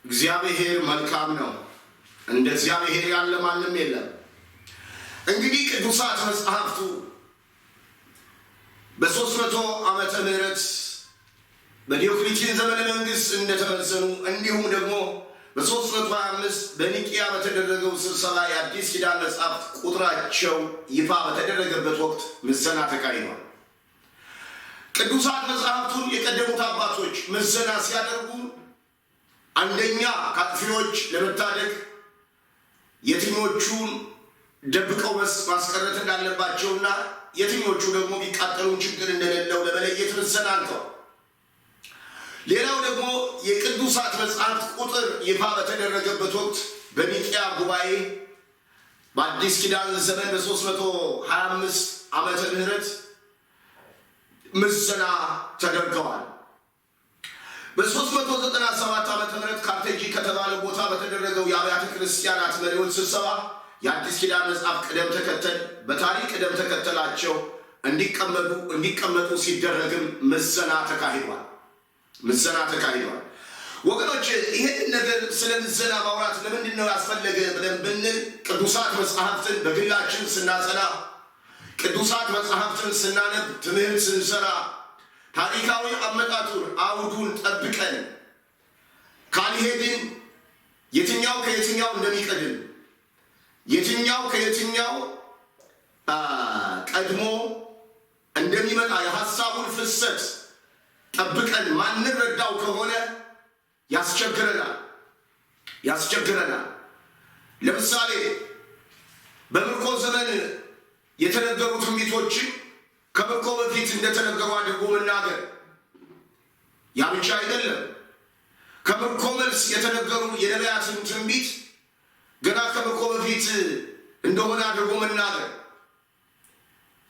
እግዚአብሔር መልካም ነው። እንደ እግዚአብሔር ያለ ማንም የለም። እንግዲህ ቅዱሳት መጽሐፍቱ በ300 ዓመተ ምህረት በዲዮክሊቲያን ዘመነ መንግስት እንደተመዘኑ እንዲሁም ደግሞ በ325 በኒቂያ በተደረገው ስብሰባ የአዲስ ኪዳን መጽሐፍት ቁጥራቸው ይፋ በተደረገበት ወቅት ምዘና ተካሂዷል። ቅዱሳት መጽሐፍቱን የቀደሙት አባቶች ምዘና ሲያደርጉ አንደኛ ከአጥፊዎች ለመታደግ የትኞቹን ደብቀው ማስቀረት እንዳለባቸውና የትኞቹ ደግሞ ቢቃጠሉ ችግር እንደሌለው ለመለየት ምዘና አድርገዋል። ሌላው ደግሞ የቅዱሳት መጽሐፍት ቁጥር ይፋ በተደረገበት ወቅት በኒቂያ ጉባኤ በአዲስ ኪዳን ዘመን በ325 ዓመተ ምህረት ምዘና ተደርገዋል። በ397 ዓመተ ምህረት ካርቴጂ ከተባለ ቦታ በተደረገው የአብያተ ክርስቲያናት መሪዎች ስብሰባ የአዲስ ኪዳን መጽሐፍ ቅደም ተከተል በታሪክ ቅደም ተከተላቸው እንዲቀመጡ ሲደረግም ምዘና ተካሂዷል። ወገኖች ይሄን ነገር ስለ ምዘና ማውራት ለምንድን ነው ያስፈለገ ብለን ብንል ቅዱሳት መጽሐፍትን በግላችን ስናጸና፣ ቅዱሳት መጽሐፍትን ስናነብ፣ ትምህርት ስንሰራ ታሪካዊ አመጣጡን አውዱን ጠብቀን ካልሄድን የትኛው ከየትኛው እንደሚቀድም የትኛው ከየትኛው ቀድሞ እንደሚመጣ የሐሳቡን ፍሰት ጠብቀን ማንረዳው ከሆነ ያስቸግረናል። ለምሳሌ በምርኮ ዘመን የተነገሩ ትንቢቶችን ከምርኮ በፊት እንደተነገሩ አድርጎ መናገር ያ ብቻ አይደለም። ከምርኮ መልስ የተነገሩ የነቢያትን ትንቢት ገና ከምርኮ በፊት እንደሆነ አድርጎ መናገር።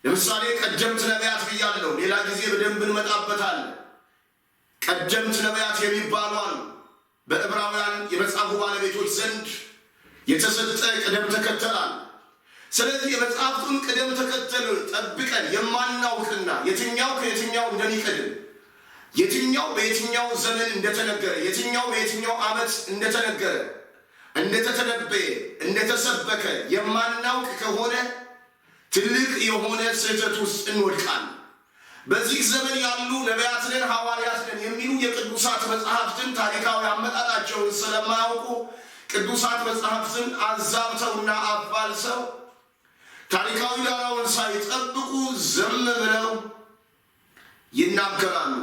ለምሳሌ ቀደምት ነቢያት ብያለሁ፣ ሌላ ጊዜ በደንብ እንመጣበታለን። ቀደምት ነቢያት የሚባሉ አሉ። በዕብራውያን የመጽሐፉ ባለቤቶች ዘንድ የተሰጠ ቅደም ተከተላል። ስለዚህ የመጽሐፍቱን ቅደም ተከተል ጠብቀን የማናውቅና የትኛው ከየትኛው እንደሚቀድም የትኛው በየትኛው ዘመን እንደተነገረ የትኛው በየትኛው ዓመት እንደተነገረ እንደተተነበየ እንደተሰበከ የማናውቅ ከሆነ ትልቅ የሆነ ስህተት ውስጥ እንወድቃለን። በዚህ ዘመን ያሉ ነቢያትን ሐዋርያትን የሚሉ የቅዱሳት መጽሐፍትን ታሪካዊ አመጣጣቸውን ስለማያውቁ ቅዱሳት መጽሐፍትን አዛብተውና አባልሰው ታሪካዊ ዳራውን ሳይጠብቁ ዝም ብለው ይናገራሉ።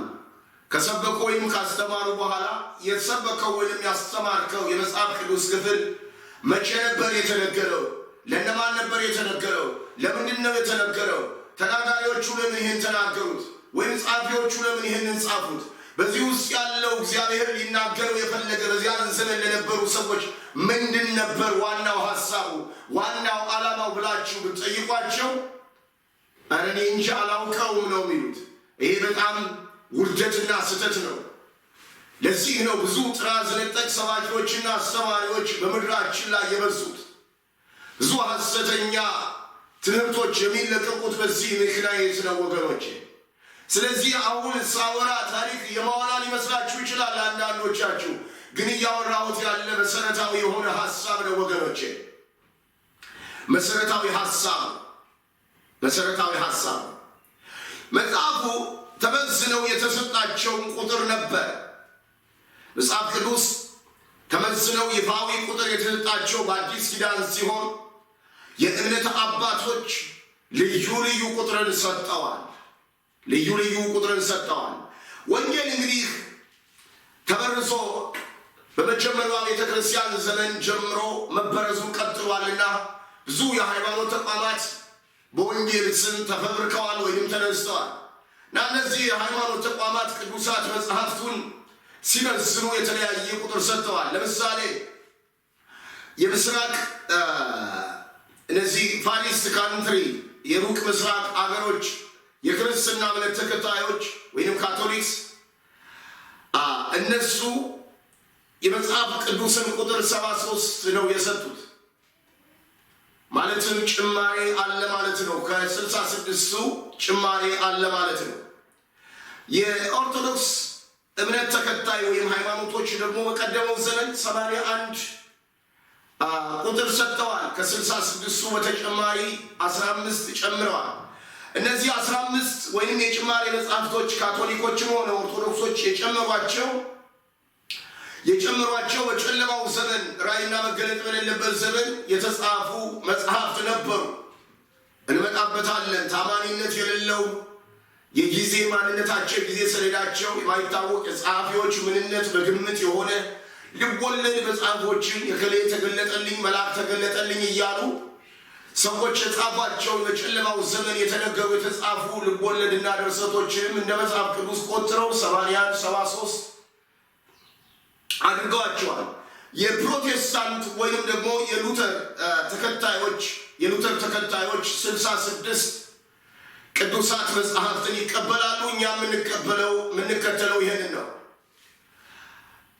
ከሰበኩ ወይም ካስተማሩ በኋላ የተሰበከው ወይም ያስተማርከው የመጽሐፍ ቅዱስ ክፍል መቼ ነበር የተነገረው? ለእነማን ነበር የተነገረው? ለምንድን ነው የተነገረው? ተናጋሪዎቹ ለምን ይህን ተናገሩት? ወይም ጻፊዎቹ ለምን ይህንን ጻፉት? በዚህ ውስጥ ያለው እግዚአብሔር ሊናገረው የፈለገ በዚያን ዘመን ለነበሩ ሰዎች ምንድን ነበር ዋናው ሐሳቡ፣ ዋናው ዓላማው ብላችሁ ብትጠይቋቸው እኔ እንጂ አላውቀውም ነው የሚሉት። ይሄ በጣም ውርደትና ስህተት ነው። ለዚህ ነው ብዙ ጥራዝ ነጠቅ ሰባኪዎችና አስተማሪዎች በምድራችን ላይ የበዙት። ብዙ ሐሰተኛ ትምህርቶች የሚለቀቁት በዚህ ምክንያት ነው ወገኖቼ። ስለዚህ አሁን ሳወራ ታሪክ የማወራ ሊመስላችሁ ይችላል አንዳንዶቻችሁ፣ ግን እያወራሁት ያለ መሰረታዊ የሆነ ሐሳብ ነው ወገኖቼ። መሰረታዊ ሐሳብ መጽሐፉ ተመዝነው የተሰጣቸውን ቁጥር ነበር። መጽሐፍ ቅዱስ ተመዝነው ይፋዊ ቁጥር የተሰጣቸው በአዲስ ኪዳን ሲሆን የእምነት አባቶች ልዩ ልዩ ቁጥርን ሰጥተዋል። ወንጌል እንግዲህ ተበርዞ በመጀመሪያው ቤተ ክርስቲያን ዘመን ጀምሮ መበረዙን ቀጥሏልና ብዙ የሃይማኖት ተቋማት በወንጌል ስም ተፈብርከዋል ወይም ተነስተዋል። እና እነዚህ የሃይማኖት ተቋማት ቅዱሳት መጽሐፍቱን ሲመዝኑ የተለያየ ቁጥር ሰጥተዋል። ለምሳሌ የምስራቅ እነዚህ ፋሪስት ካንትሪ የሩቅ ምስራቅ አገሮች የክርስትና እምነት ተከታዮች ወይም ካቶሊክስ እነሱ የመጽሐፍ ቅዱስን ቁጥር 73 ነው የሰጡት። ማለትም ጭማሬ አለ ማለት ነው። ከ66ቱ ጭማሬ አለ ማለት ነው። የኦርቶዶክስ እምነት ተከታይ ወይም ሃይማኖቶች ደግሞ በቀደመው ዘመን 81 ቁጥር ሰጥተዋል። ከ66ቱ በተጨማሪ 15 ጨምረዋል። እነዚህ 15 ወይም የጭማሪ መጽሐፍቶች ካቶሊኮችም ሆነ ኦርቶዶክሶች የጨመሯቸው በጨለማው ዘመን ራእይና መገለጥ በሌለበት ዘመን የተጻፉ መጽሐፍት ነበሩ። እንመጣበታለን። ታማኒነት የሌለው የጊዜ ማንነታቸው ጊዜ ሰሌዳቸው የማይታወቅ የጸሐፊዎች ምንነት በግምት የሆነ ልቦለድ መጽሐፎችን የከሌ ተገለጠልኝ መልአክ ተገለጠልኝ እያሉ ሰዎች የጻፏቸው በጨለማው ዘመን የተነገሩ የተጻፉ ልቦለድና ድርሰቶችንም እንደ መጽሐፍ ቅዱስ ቆጥረው 81 73 አድርገዋቸዋል። የፕሮቴስታንት ወይም ደግሞ የሉተር ተከታዮች 66 ቅዱሳት መጽሐፍትን ይቀበላሉ። እኛ የምንከተለው ይሄንን ነው።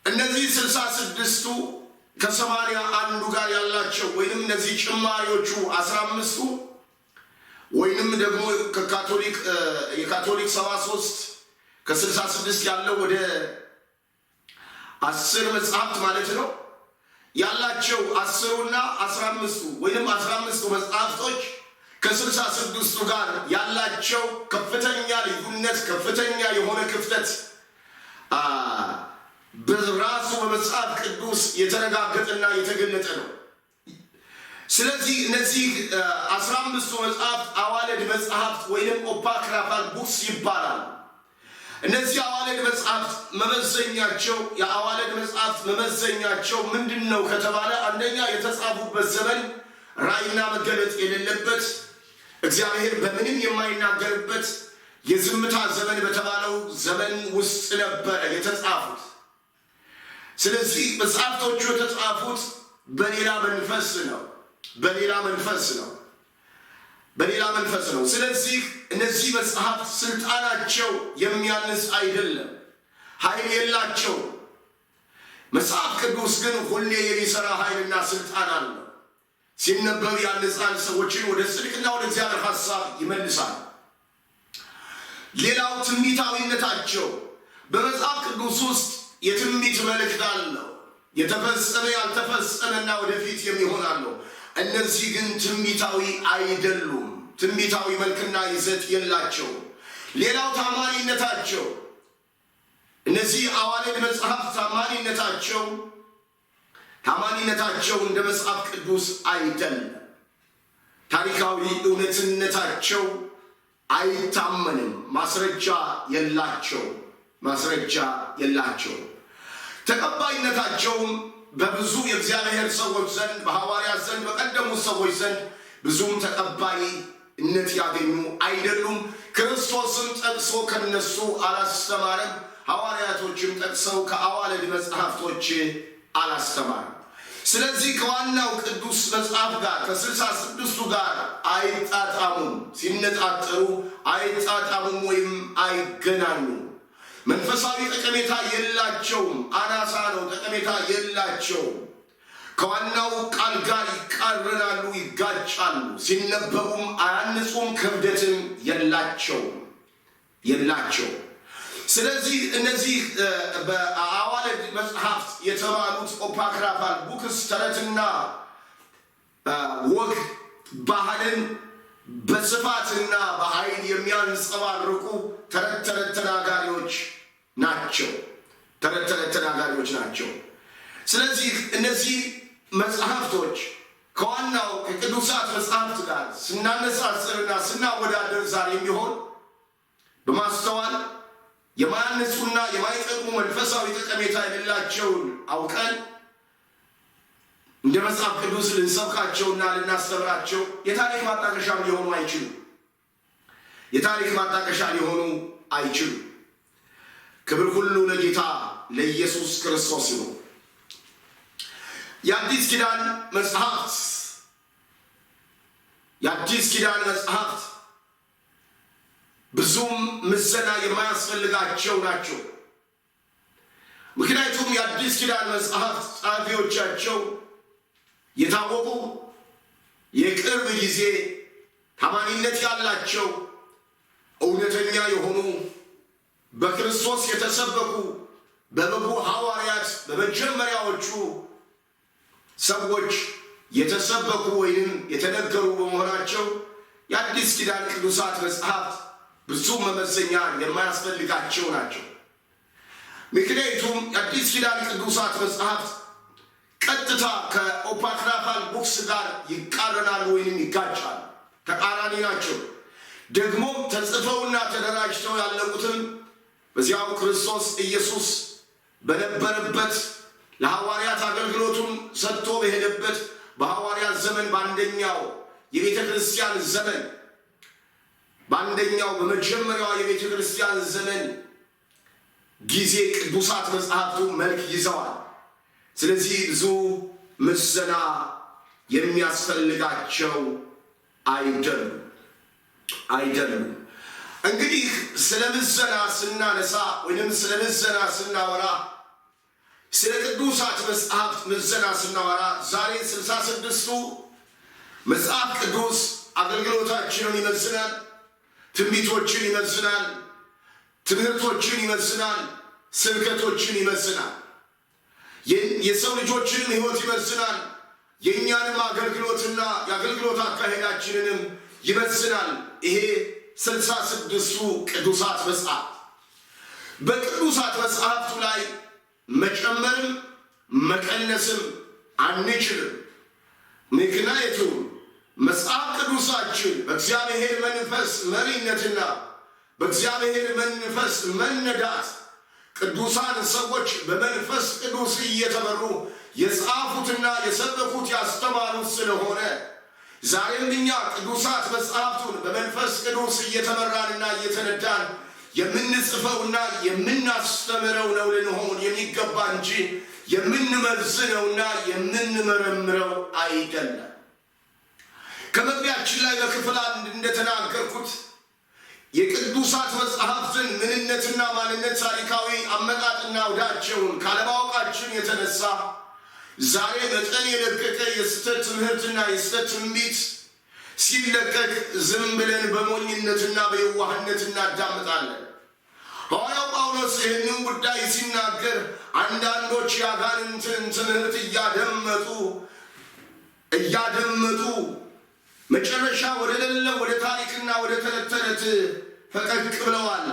እነዚህ 66ቱ ከ81 ጋር ያላቸው ወይንም እነዚህ ጭማሪዎቹ 15ቱ ወይንም ደግሞ የካቶሊክ 73 ከ66 ያለው ወደ 10 መጽሐፍት ማለት ነው ያላቸው 10ና 15ቱ ወይንም 15ቱ መጽሐፍቶች ከ66ቱ ጋር ያላቸው ከፍተኛ ልዩነት ከፍተኛ የሆነ ክፍተት በራሱ በመጽሐፍ ቅዱስ የተረጋገጠና የተገለጠ ነው። ስለዚህ እነዚህ 15ቱ መጽሐፍት አዋልድ መጽሐፍት ወይም ኦፓክራፋል ቡክስ ይባላል። እነዚህ አዋልድ መጽሐፍት የአዋልድ መጽሐፍት መመዘኛቸው ምንድን ነው ከተባለ አንደኛ የተጻፉበት ዘመን ራእይና መገለጥ የሌለበት እግዚአብሔር በምንም የማይናገርበት የዝምታ ዘመን በተባለው ዘመን ውስጥ ነበረ የተጻፉት። ስለዚህ መጽሐፍቶቹ የተጻፉት በሌላ መንፈስ ነው። ስለዚህ እነዚህ መጽሐፍት ስልጣናቸው የሚያንስ አይደለም፣ ኃይል የላቸው። መጽሐፍ ቅዱስ ግን ሁሌ የሚሰራ ኃይልና ስልጣን አለው። ሲነበብ ያንጻል፣ ሰዎችን ወደ ጽድቅና ወደ እግዚአብሔር ሐሳብ ይመልሳል። ሌላው ትንቢታዊነታቸው በመጽሐፍ ቅዱስ ውስጥ የትንቢት መልእክት አለው። የተፈጸመ ያልተፈጸመና ወደፊት የሚሆን አለው። እነዚህ ግን ትንቢታዊ አይደሉም። ትንቢታዊ መልክና ይዘት የላቸው። ሌላው ታማኒነታቸው፣ እነዚህ አዋልድ መጽሐፍት ታማኒነታቸው እንደ መጽሐፍ ቅዱስ አይደለም። ታሪካዊ እውነትነታቸው አይታመንም። ማስረጃ የላቸው። ተቀባይነታቸውም በብዙ የእግዚአብሔር ሰዎች ዘንድ በሐዋርያት ዘንድ በቀደሙት ሰዎች ዘንድ ብዙም ተቀባይነት ያገኙ አይደሉም። ክርስቶስም ጠቅሶ ከነሱ አላስተማረም። ሐዋርያቶችም ጠቅሰው ከአዋልድ መጽሐፍቶች አላስተማረም። ስለዚህ ከዋናው ቅዱስ መጽሐፍ ጋር ከ66ቱ ጋር አይጣጣሙም። ሲነጣጠሩ አይጣጣሙም ወይም አይገናኙም። መንፈሳዊ ጠቀሜታ የላቸውም። አናሳ ነው፣ ጠቀሜታ የላቸውም። ከዋናው ቃል ጋር ይቃረናሉ፣ ይጋጫሉ። ሲነበቡም አያንጹም፣ ክብደትም የላቸው። ስለዚህ እነዚህ በአዋልድ መጽሐፍት የተባሉት ኦፓክራፋል ቡክስ ተረትና ወግ ባህልን በስፋትና በኃይል የሚያንጸባርቁ ተረት ተናጋሪዎች ናቸው። ስለዚህ እነዚህ መጽሐፍቶች ከዋናው ከቅዱሳት መጽሐፍት ጋር ስናነጻጽርና ስናወዳደር ዛሬ የሚሆን በማስተዋል የማያንጹና የማይጠቅሙ መንፈሳዊ ጠቀሜታ የሌላቸውን አውቀን እንደ መጽሐፍ ቅዱስ ልንሰብካቸውና ልናስተምራቸው የታሪክ ማጣቀሻ ሊሆኑ አይችሉም። ክብር ሁሉ ለጌታ ለኢየሱስ ክርስቶስ ነው። የአዲስ ኪዳን መጽሐፍት ብዙም ምዘና የማያስፈልጋቸው ናቸው። ምክንያቱም የአዲስ ኪዳን መጽሐፍት ጸሐፊዎቻቸው የታወቁ የቅርብ ጊዜ ታማኒነት ያላቸው እውነተኛ የሆኑ በክርስቶስ የተሰበኩ በበጉ ሐዋርያት በመጀመሪያዎቹ ሰዎች የተሰበኩ ወይንም የተነገሩ በመሆናቸው የአዲስ ኪዳን ቅዱሳት መጽሐፍት ብዙ መመዘኛ የማያስፈልጋቸው ናቸው። ምክንያቱም የአዲስ ኪዳን ቅዱሳት መጽሐፍት ቀጥታ ከኦፓክራፋል ቡክስ ጋር ይቃረናሉ ወይንም ይጋጫሉ፣ ተቃራኒ ናቸው። ደግሞ ተጽፈውና ተደራጅተው ያለቁትም በዚያው ክርስቶስ ኢየሱስ በነበረበት ለሐዋርያት አገልግሎቱን ሰጥቶ በሄደበት በሐዋርያት ዘመን በአንደኛው የቤተ ክርስቲያን ዘመን በመጀመሪያው የቤተ ክርስቲያን ዘመን ጊዜ ቅዱሳት መጽሐፍቱ መልክ ይዘዋል። ስለዚህ ብዙ ምዘና የሚያስፈልጋቸው አይደሉም። እንግዲህ ስለ ምዘና ስናነሳ ወይንም ስለ ምዘና ስናወራ ስለ ቅዱሳት መጽሐፍት ምዘና ስናወራ ዛሬ 66ቱ መጽሐፍ ቅዱስ አገልግሎታችንን ይመዝናል፣ ትንቢቶችን ይመዝናል፣ ትምህርቶችን ይመዝናል፣ ስብከቶችን ይመዝናል፣ የሰው ልጆችንም ሕይወት ይመዝናል፣ የእኛንም አገልግሎትና የአገልግሎት አካሄዳችንንም ይመዝናል። ይሄ 66ቱ ቅዱሳት መጽሐፍት በቅዱሳት መጽሐፍቱ ላይ መጨመርም መቀነስም አንችልም። ምክንያቱም መጽሐፍ ቅዱሳችን በእግዚአብሔር መንፈስ መሪነትና በእግዚአብሔር መንፈስ መነዳት ቅዱሳን ሰዎች በመንፈስ ቅዱስ እየተመሩ የጻፉትና የሰበኩት ያስተማሩት ስለሆነ ዛሬም እኛ ቅዱሳት መጽሐፍቱን በመንፈስ ቅዱስ እየተመራንና እየተነዳን የምንጽፈውና የምናስተምረው ነው ልንሆን የሚገባ እንጂ የምንመዝነውና የምንመረምረው አይደለም። ከመግቢያችን ላይ በክፍል 1 እንደተናገርኩት የቅዱሳት መጽሐፍትን ምንነትና ማንነት፣ ታሪካዊ አመጣጥና አውዳቸውን ካለማወቃችን የተነሳ ዛሬ መጠን የለቀቀ የስተት ትምህርትና የስተት ትንቢት ሲለቀቅ ዝም ብለን በሞኝነትና በየዋህነት እናዳምጣለን። ሐዋርያው ጳውሎስ ይህንን ጉዳይ ሲናገር አንዳንዶች ያጋንንትን ትምህርት እያደመጡ መጨረሻ ወደ ሌለ ወደ ታሪክና ወደ ተረት ፈቀቅ ብለዋል።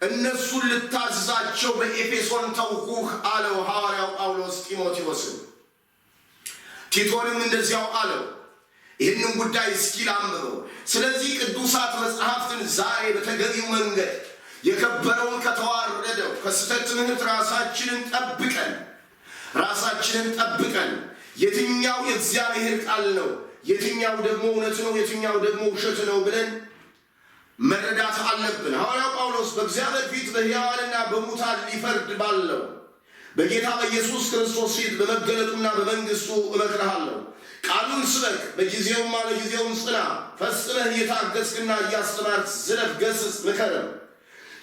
እነሱን ልታዛቸው በኤፌሶን ተውኩህ አለው ሐዋርያው ጳውሎስ ጢሞቴዎስን። ቲቶንም እንደዚያው አለው። ይህንን ጉዳይ እስኪ ላንብበው። ስለዚህ ቅዱሳት መጽሐፍትን ዛሬ በተገቢው መንገድ የከበረውን ከተዋረደው ከስተት ትምህርት ራሳችንን ጠብቀን የትኛው የእግዚአብሔር ቃል ነው፣ የትኛው ደግሞ እውነት ነው፣ የትኛው ደግሞ ውሸት ነው ብለን መረዳት አለብን። ሐዋርያው ጳውሎስ በእግዚአብሔር ፊት በሕያዋንና በሙታን ሊፈርድ ባለው በጌታ በኢየሱስ ክርስቶስ ፊት በመገለጡና በመንግሥቱ እመክርሃለሁ፣ ቃሉን ስበክ፣ በጊዜውም አለጊዜውም ጽና፣ ፈጽመህ እየታገስክና እያስተማርክ ዝለፍ፣ ገስጽ፣ ምከርም።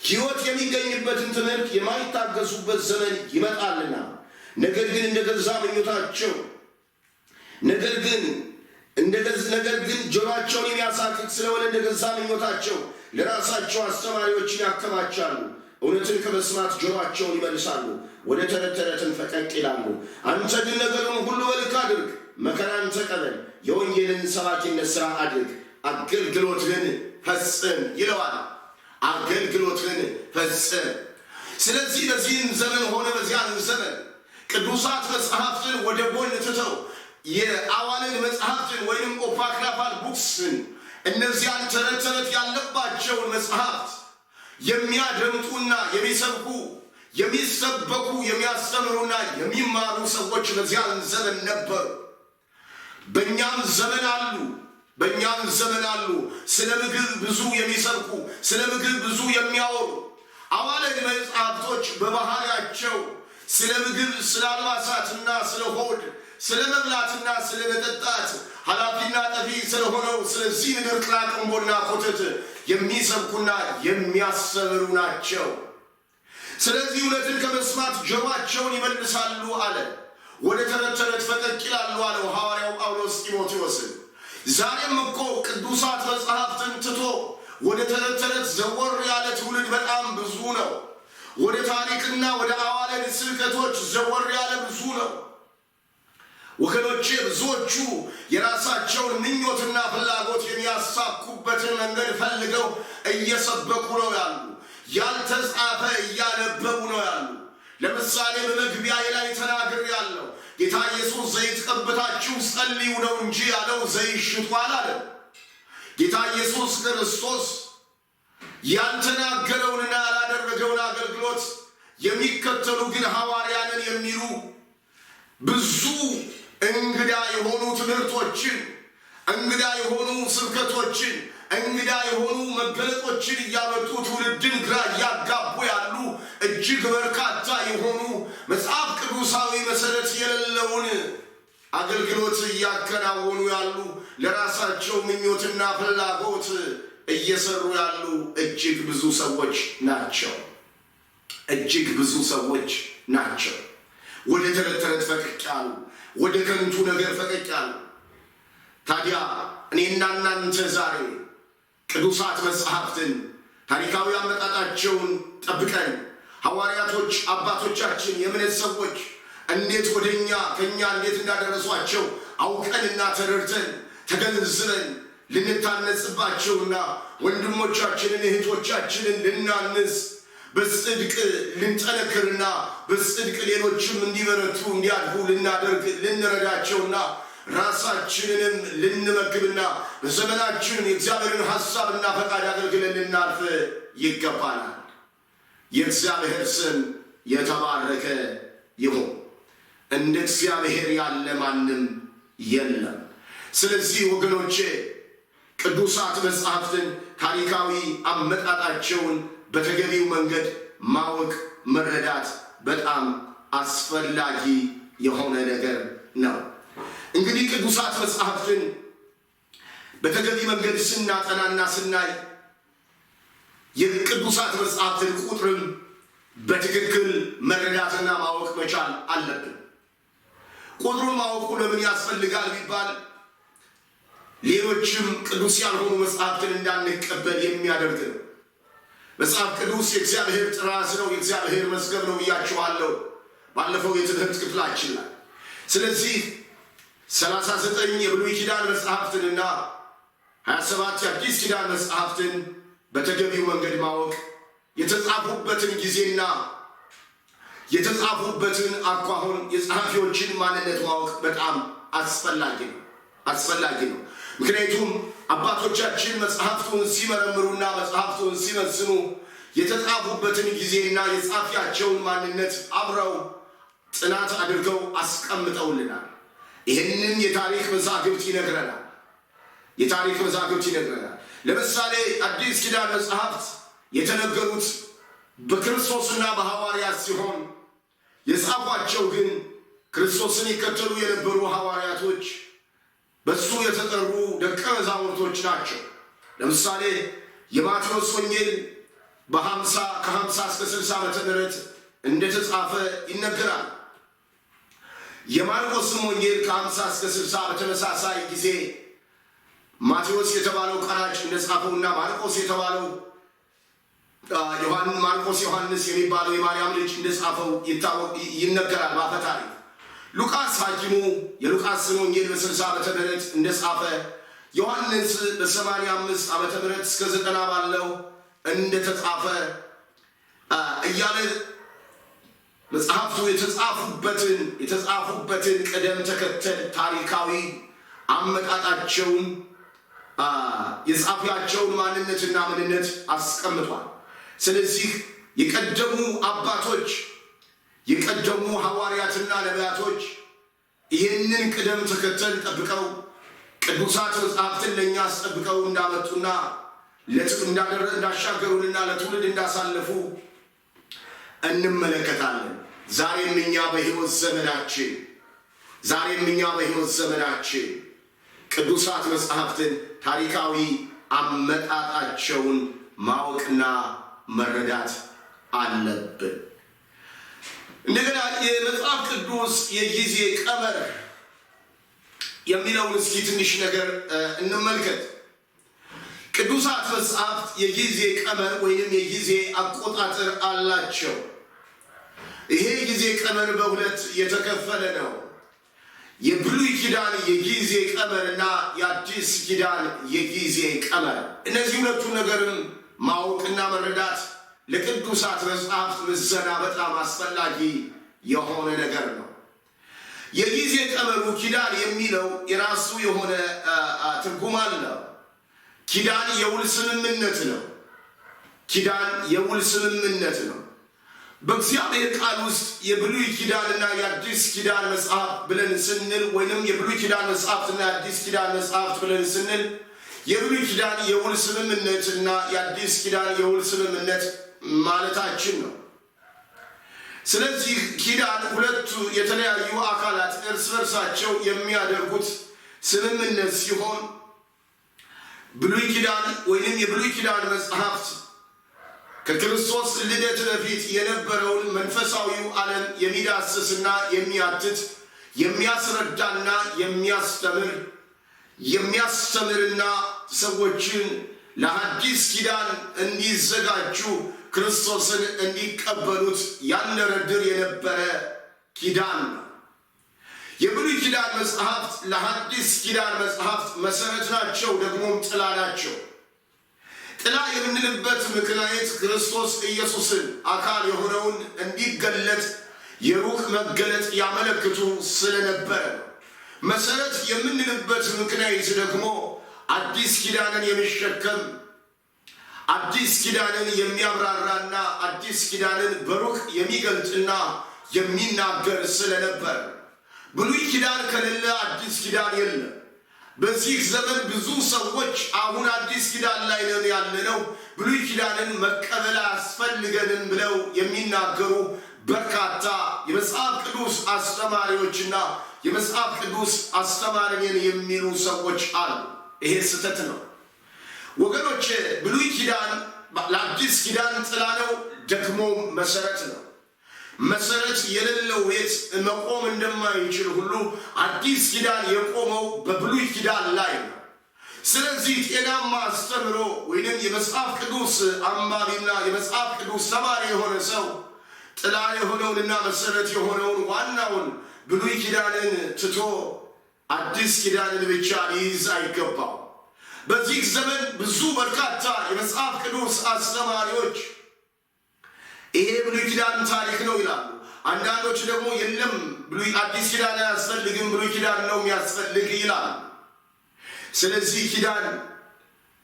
ሕይወት የሚገኝበትን ትምህርት የማይታገሱበት ዘመን ይመጣልና ነገር ግን ጆሮአቸውን የሚያሳክክ ስለሆነ እንደ ገዛ ምኞታቸው ለራሳቸው አስተማሪዎችን ያከማቻሉ። እውነትን ከመስማት ጆሮአቸውን ይመልሳሉ፣ ወደ ተረትን ፈቀቅ ይላሉ። አንተ ግን ነገሩን ሁሉ በልክ አድርግ፣ መከራን ተቀበል፣ የወንጌልን ሰባኪነት ሥራ አድርግ፣ አገልግሎትህን ፈጽም ይለዋል። አገልግሎትህን ፈጽም። ስለዚህ በዚህም ዘመን ሆነ በዚያን ዘመን ቅዱሳት መጽሐፍትን ወደ ጎን ትተው የአዋልድ መጽሐፍትን ወይም ኦፓክራፋል ቡክስን እነዚያን ተረት ያለባቸውን መጽሐፍት የሚያደምጡና የሚሰበኩ የሚያስተምሩና የሚማሩ ሰዎች በዚያን ዘመን ነበሩ። በእኛም ዘመን አሉ። ስለ ምግብ ብዙ የሚሰብኩ፣ ስለ ምግብ ብዙ የሚያወሩ አዋልድ መጽሐፍቶች በባህሪያቸው ስለ ምግብ፣ ስለ አልባሳትና ስለ ሆድ፣ ስለ መብላትና ስለ መጠጣት ኃላፊና ጠፊ ስለሆነው ስለዚህ ምድር ቅራቅንቦና ኮተት የሚሰብኩና የሚያስተምሩ ናቸው። ስለዚህ እውነትን ከመስማት ጆሮአቸውን ይመልሳሉ አለ፣ ወደ ተረት ፈቀቅ ይላሉ አለው ሐዋርያው ጳውሎስ ጢሞቴዎስን። ዛሬም እኮ ቅዱሳት መጽሐፍትን ትቶ ወደ ተረት ዘወር ያለ ትውልድ በጣም ብዙ ነው። ወደ ታሪክና ወደ አዋልድ ስብከቶች ዘወር ያለ ብዙ ነው። ወገኖቼ ብዙዎቹ የራሳቸውን ምኞትና ፍላጎት የሚያሳኩበትን መንገድ ፈልገው እየሰበኩ ነው ያሉ። ያልተጻፈ እያነበቡ ነው ያሉ። ለምሳሌ በመግቢያ ላይ ተናግሬያለሁ። ጌታ ኢየሱስ ዘይት ቀብታችሁ ጸልዩ ነው እንጂ ያለው ዘይት ሽጡ አላለም። ጌታ ኢየሱስ ክርስቶስ ያልተናገረውንና ያላደረገውን አገልግሎት የሚከተሉ ግን ሐዋርያንን የሚሉ ብዙ እንግዳ የሆኑ ትምህርቶችን፣ እንግዳ የሆኑ ስብከቶችን፣ እንግዳ የሆኑ መገለጦችን እያመጡ ትውልድን ግራ እያጋቡ ያሉ እጅግ በርካታ የሆኑ መጽሐፍ ቅዱሳዊ መሰረት የሌለውን አገልግሎት እያከናወኑ ያሉ ለራሳቸው ምኞትና ፍላጎት እየሰሩ ያሉ እጅግ ብዙ ሰዎች ናቸው። እጅግ ብዙ ሰዎች ናቸው። ወደ ተረት ተረት ፈቀቅ ያሉ፣ ወደ ከንቱ ነገር ፈቀቅ ያሉ። ታዲያ እኔና እናንተ ዛሬ ቅዱሳት መጽሐፍትን ታሪካዊ አመጣጣቸውን ጠብቀን ሐዋርያቶች አባቶቻችን የእምነት ሰዎች እንዴት ወደኛ ከኛ እንዴት እንዳደረሷቸው አውቀንና ተረድተን ተገንዝበን ልንታነጽባቸውና ወንድሞቻችንን እህቶቻችንን ልናንስ በጽድቅ ልንጠነክርና በጽድቅ ሌሎችም እንዲበረቱ እንዲያድጉ ልናደርግ ልንረዳቸውና ራሳችንንም ልንመግብና በዘመናችን የእግዚአብሔርን ሐሳብና ፈቃድ አገልግለን ልናልፍ ይገባናል። የእግዚአብሔር ስም የተባረከ ይሁን። እንደ እግዚአብሔር ያለ ማንም የለም። ስለዚህ ወገኖቼ ቅዱሳት መጽሐፍትን ታሪካዊ አመጣጣቸውን በተገቢው መንገድ ማወቅ መረዳት በጣም አስፈላጊ የሆነ ነገር ነው። እንግዲህ ቅዱሳት መጽሐፍትን በተገቢ መንገድ ስናጠናና ስናይ የቅዱሳት መጽሐፍትን ቁጥርም በትክክል መረዳትና ማወቅ መቻል አለብን። ቁጥሩን ማወቁ ለምን ያስፈልጋል ቢባል ሌሎችም ቅዱስ ያልሆኑ መጽሐፍትን እንዳንቀበል የሚያደርግ ነው። መጽሐፍ ቅዱስ የእግዚአብሔር ጥራዝ ነው፣ የእግዚአብሔር መዝገብ ነው ብያችኋለሁ ባለፈው የትምህርት ክፍላችን ላይ። ስለዚህ 39 የብሉይ ኪዳን መጽሐፍትንና 27 የአዲስ ኪዳን መጽሐፍትን በተገቢው መንገድ ማወቅ፣ የተጻፉበትን ጊዜና የተጻፉበትን አኳኋን የጸሐፊዎችን ማንነት ማወቅ በጣም አስፈላጊ ነው። ምክንያቱም አባቶቻችን መጽሐፍቱን ሲመረምሩና መጽሐፍቱን ሲመስኑ የተጻፉበትን ጊዜና የጻፊያቸውን ማንነት አብረው ጥናት አድርገው አስቀምጠውልናል። ይህንን የታሪክ መዛግብት ይነግረናል። ለምሳሌ አዲስ ኪዳን መጽሐፍት የተነገሩት በክርስቶስና በሐዋርያት ሲሆን የጻፏቸው ግን ክርስቶስን ይከተሉ የነበሩ ሐዋርያቶች በሱ የተጠሩ ደቀ መዛሙርቶች ናቸው። ለምሳሌ የማቴዎስ ወንጌል ከ50 እስከ 60 ዓመተ ምህረት እንደተጻፈ ይነገራል። የማርቆስም ወንጌል ከ50 እስከ 60 በተመሳሳይ ጊዜ ማቴዎስ የተባለው ቀራጭ እንደጻፈውና ማርቆስ የተባለው ማርቆስ ዮሐንስ የሚባለው የማርያም ልጅ እንደጻፈው ይነገራል በአፈ ታሪክ። ሉቃስ ሐኪሙ የሉቃስን ወንጌል በ60 ዓመተ ምህረት እንደጻፈ፣ ዮሐንስ በ85 ዓመተ ምህረት እስከ 90 ባለው እንደተጻፈ እያለ መጽሐፍቱ የተጻፉበትን ቅደም ተከተል ታሪካዊ አመጣጣቸውን የጻፊያቸውን ማንነትና ምንነት አስቀምጧል። ስለዚህ የቀደሙ አባቶች የቀደሙ ሐዋርያትና ነቢያቶች ይህንን ቅደም ተከተል ጠብቀው ቅዱሳት መጽሐፍትን ለእኛ አስጠብቀው እንዳመጡና እንዳሻገሩንና ለትውልድ እንዳሳለፉ እንመለከታለን። ዛሬም እኛ በሕይወት ዘመናችን ቅዱሳት መጽሐፍትን ታሪካዊ አመጣጣቸውን ማወቅና መረዳት አለብን። እንደገና የመጽሐፍ ቅዱስ የጊዜ ቀመር የሚለውን እስኪ ትንሽ ነገር እንመልከት። ቅዱሳት መጻሕፍት የጊዜ ቀመር ወይንም የጊዜ አቆጣጠር አላቸው። ይሄ ጊዜ ቀመር በሁለት የተከፈለ ነው። የብሉይ ኪዳን የጊዜ ቀመርና የአዲስ ኪዳን የጊዜ ቀመር። እነዚህ ሁለቱ ነገርም ማወቅና መረዳት ለቅዱሳት መጻሕፍት ምዘና በጣም አስፈላጊ የሆነ ነገር ነው። የጊዜ ቀመሩ ኪዳን የሚለው የራሱ የሆነ ትርጉም አለው። ኪዳን የውል ስምምነት ነው። ኪዳን የውል ስምምነት ነው። በእግዚአብሔር ቃል ውስጥ የብሉይ ኪዳንና የአዲስ ኪዳን መጽሐፍ ብለን ስንል ወይንም የብሉይ ኪዳን መጽሐፍትና የአዲስ ኪዳን መጽሐፍት ብለን ስንል የብሉይ ኪዳን የውል ስምምነትና የአዲስ ኪዳን የውል ስምምነት ማለታችን ነው። ስለዚህ ኪዳን ሁለቱ የተለያዩ አካላት እርስ በርሳቸው የሚያደርጉት ስምምነት ሲሆን ብሉይ ኪዳን ወይንም የብሉይ ኪዳን መጽሐፍት ከክርስቶስ ልደት በፊት የነበረውን መንፈሳዊው ዓለም የሚዳስስና የሚያትት የሚያስረዳና የሚያስተምርና ሰዎችን ለአዲስ ኪዳን እንዲዘጋጁ ክርስቶስን እንዲቀበሉት ያንደረድር የነበረ ኪዳን ነው። የብሉይ ኪዳን መጽሐፍት ለአዲስ ኪዳን መጽሐፍት መሰረት ናቸው፣ ደግሞም ጥላ ናቸው። ጥላ የምንልበት ምክንያት ክርስቶስ ኢየሱስን አካል የሆነውን እንዲገለጥ የሩቅ መገለጥ ያመለክቱ ስለነበረ ነው። መሰረት የምንልበት ምክንያት ደግሞ አዲስ ኪዳንን የሚሸከም አዲስ ኪዳንን የሚያብራራና አዲስ ኪዳንን በሩቅ የሚገልጥና የሚናገር ስለነበር ብሉይ ኪዳን ከሌለ አዲስ ኪዳን የለም። በዚህ ዘመን ብዙ ሰዎች አሁን አዲስ ኪዳን ላይ ነን ያለነው ብሉይ ኪዳንን መቀበል አያስፈልገንም ብለው የሚናገሩ በርካታ የመጽሐፍ ቅዱስ አስተማሪዎችና የመጽሐፍ ቅዱስ አስተማሪን የሚሉ ሰዎች አሉ። ይሄ ስህተት ነው ወገኖች። ብሉይ ኪዳን ለአዲስ ኪዳን ጥላ ነው፣ ደግሞ መሰረት ነው። መሰረት የሌለው ቤት መቆም እንደማይችል ሁሉ አዲስ ኪዳን የቆመው በብሉይ ኪዳን ላይ ነው። ስለዚህ ጤናማ አስተምሮ ወይንም የመጽሐፍ ቅዱስ አንባቢና የመጽሐፍ ቅዱስ ተማሪ የሆነ ሰው ጥላ የሆነውንና መሰረት የሆነውን ዋናውን ብሉይ ኪዳንን ትቶ አዲስ ኪዳንን ብቻ ሊይዝ አይገባው። በዚህ ዘመን ብዙ በርካታ የመጽሐፍ ቅዱስ አስተማሪዎች ይሄ ብሉይ ኪዳን ታሪክ ነው ይላሉ። አንዳንዶች ደግሞ የለም አዲስ ኪዳን አያስፈልግም ብሉይ ኪዳን ነው የሚያስፈልግ ይላሉ። ስለዚህ ኪዳን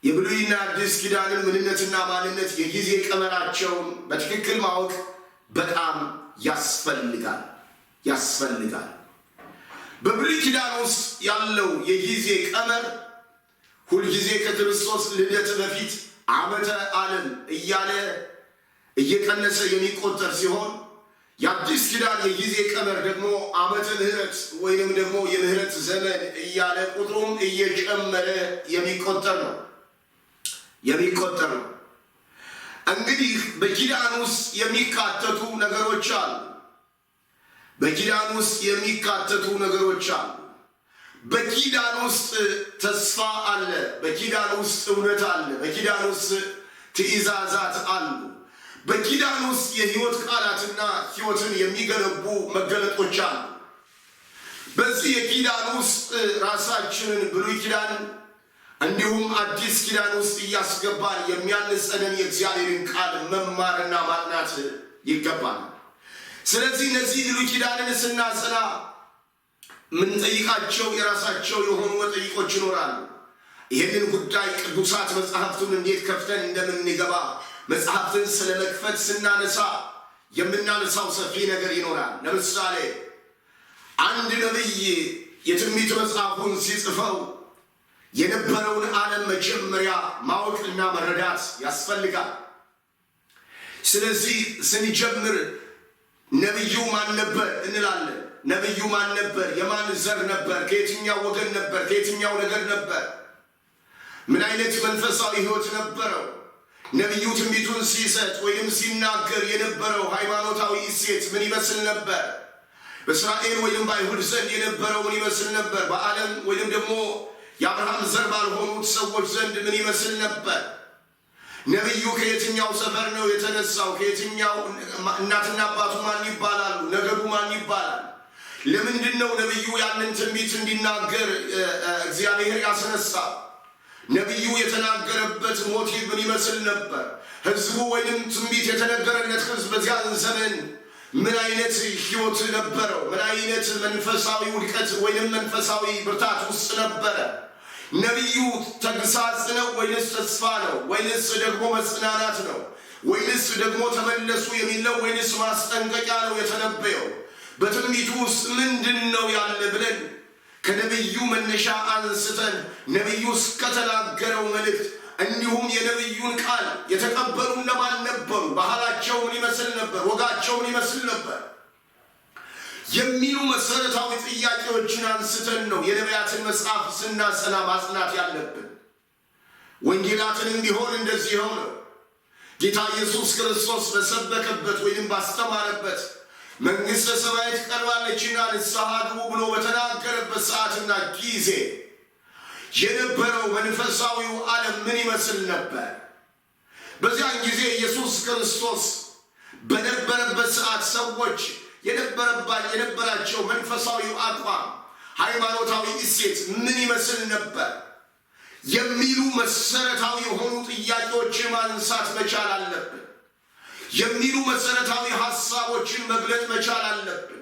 የብሉይና አዲስ ኪዳንን ምንነትና ማንነት የጊዜ ቀመራቸውን በትክክል ማወቅ በጣም ያስፈልጋል። በብሉይ ኪዳን ውስጥ ያለው የጊዜ ቀመር ሁልጊዜ ከክርስቶስ ልደት በፊት ዓመተ ዓለም እያለ እየቀነሰ የሚቆጠር ሲሆን የአዲስ ኪዳን የጊዜ ቀመር ደግሞ ዓመተ ምሕረት ወይንም ደግሞ የምህረት ዘመን እያለ ቁጥሩም እየጨመረ የሚቆጠር ነው። እንግዲህ በኪዳን ውስጥ የሚካተቱ ነገሮች አሉ። በኪዳን ውስጥ ተስፋ አለ። በኪዳን ውስጥ እውነት አለ። በኪዳን ውስጥ ትእዛዛት አሉ። በኪዳን ውስጥ የሕይወት ቃላትና ሕይወትን የሚገነቡ መገለጦች አሉ። በዚህ የኪዳን ውስጥ ራሳችንን ብሉይ ኪዳን እንዲሁም አዲስ ኪዳን ውስጥ እያስገባን የሚያንጸንን የእግዚአብሔርን ቃል መማርና ማጥናት ይገባል። ስለዚህ እነዚህ ብሉይ ኪዳንን ስናጸና ምንጠይቃቸው የራሳቸው የሆኑ መጠይቆች ይኖራሉ። ይህንን ጉዳይ ቅዱሳት መጽሐፍቱን እንዴት ከፍተን እንደምንገባ መጽሐፍትን ስለ መክፈት ስናነሳ የምናነሳው ሰፊ ነገር ይኖራል። ለምሳሌ አንድ ነቢይ የትንቢት መጽሐፉን ሲጽፈው የነበረውን ዓለም መጀመሪያ ማወቅና መረዳት ያስፈልጋል። ስለዚህ ስንጀምር ነቢዩ ማን ነበር እንላለን። ነቢዩ ማን ነበር? የማን ዘር ነበር? ከየትኛው ወገን ነበር? ከየትኛው ነገር ነበር? ምን አይነት መንፈሳዊ ሕይወት ነበረው? ነቢዩ ትንቢቱን ሲሰጥ ወይም ሲናገር የነበረው ሃይማኖታዊ እሴት ምን ይመስል ነበር? በእስራኤል ወይም በአይሁድ ዘንድ የነበረው ምን ይመስል ነበር? በዓለም ወይም ደግሞ የአብርሃም ዘር ባልሆኑት ሰዎች ዘንድ ምን ይመስል ነበር? ነቢዩ ከየትኛው ሰፈር ነው የተነሳው? ከየትኛው እናትና አባቱ ማን ይባላሉ? ነገዱ ማን ይባላል? ለምንድን ነው ነቢዩ ያንን ትንቢት እንዲናገር እግዚአብሔር ያስነሳው? ነቢዩ የተናገረበት ሞቲቭ ምን ይመስል ነበር? ህዝቡ ወይም ትንቢት የተነገረለት ህዝብ በዚያን ዘመን ምን አይነት ህይወት ነበረው? ምን አይነት መንፈሳዊ ውድቀት ወይም መንፈሳዊ ብርታት ውስጥ ነበረ? ነቢዩ ተግሳጽ ነው ወይንስ ተስፋ ነው? ወይንስ ደግሞ መጽናናት ነው? ወይንስ ደግሞ ተመለሱ የሚል ነው? ወይንስ ማስጠንቀቂያ ነው የተነበየው? በትንቢቱ ውስጥ ምንድን ነው ያለ ብለን ከነቢዩ መነሻ አንስተን ነቢዩ እስከተናገረው መልእክት እንዲሁም የነቢዩን ቃል የተቀበሉ እነማን ነበሩ? ባህላቸው ምን ይመስል ነበር? ወጋቸው ምን ይመስል ነበር? የሚሉ መሰረታዊ ጥያቄዎችን አንስተን ነው የነቢያትን መጽሐፍ ስናጸና ማጽናት ያለብን። ወንጌላትንም ቢሆን እንደዚህው ነው። ጌታ ኢየሱስ ክርስቶስ በሰበከበት ወይም ባስተማረበት መንግሥተ ሰማያት ቀርባለችና ንስሐ ግቡ ብሎ በተናገረበት ሰዓትና ጊዜ የነበረው መንፈሳዊው ዓለም ምን ይመስል ነበር? በዚያን ጊዜ ኢየሱስ ክርስቶስ በነበረበት ሰዓት ሰዎች የነበራቸው መንፈሳዊው አቋም፣ ሃይማኖታዊ እሴት ምን ይመስል ነበር የሚሉ መሰረታዊ የሆኑ ጥያቄዎች ማንሳት መቻል አለብን። የሚሉ መሰረታዊ ሐሳቦችን መግለጽ መቻል አለብን።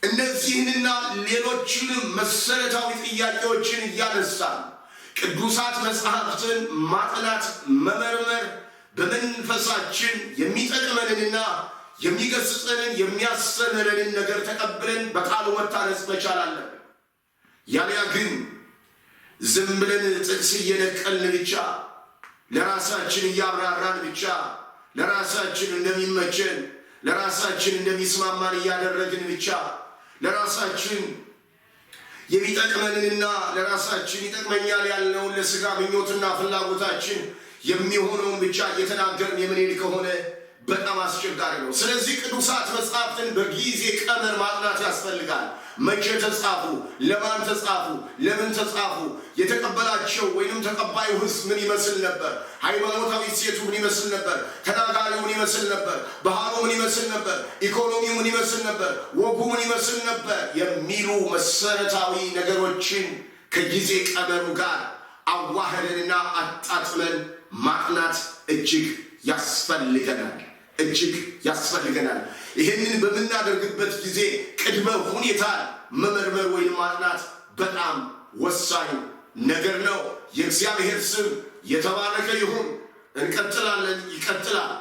እነዚህንና ሌሎችንም መሰረታዊ ጥያቄዎችን እያነሳን ቅዱሳት መጽሐፍትን ማጥናት፣ መመርመር በመንፈሳችን የሚጠቅመንንና የሚገስጸንን የሚያስተምረንን ነገር ተቀብለን በቃሉ መታነጽ መቻል አለብን። ያሊያ ግን ዝም ብለን ጥቅስ እየነቀልን ብቻ ለራሳችን እያብራራን ብቻ ለራሳችን እንደሚመቸን ለራሳችን እንደሚስማማን እያደረግን ብቻ ለራሳችን የሚጠቅመንንና ለራሳችን ይጠቅመኛል ያልነውን ለሥጋ ምኞትና ፍላጎታችን የሚሆነውን ብቻ እየተናገርን የምንሄድ ከሆነ በጣም አስቸጋሪ ነው። ስለዚህ ቅዱሳት መጽሐፍትን በጊዜ ቀመር ማጥናት ያስፈልጋል። መቼ ተጻፉ? ለማን ተጻፉ? ለምን ተጻፉ? የተቀበላቸው ወይንም ተቀባዩ ሕዝብ ምን ይመስል ነበር? ሃይማኖታዊ እሴቱ ምን ይመስል ነበር? ተናጋሪው ምን ይመስል ነበር? ባህሉ ምን ይመስል ነበር? ኢኮኖሚው ምን ይመስል ነበር? ወጉ ምን ይመስል ነበር? የሚሉ መሰረታዊ ነገሮችን ከጊዜ ቀመሩ ጋር አዋህደንና አጣጥመን ማጥናት እጅግ ያስፈልገናል። ይህንን በምናደርግበት ጊዜ ቅድመ ሁኔታ መመርመር ወይም ማጥናት በጣም ወሳኝ ነገር ነው። የእግዚአብሔር ስም የተባረከ ይሁን። እንቀጥላለን፣ ይቀጥላል።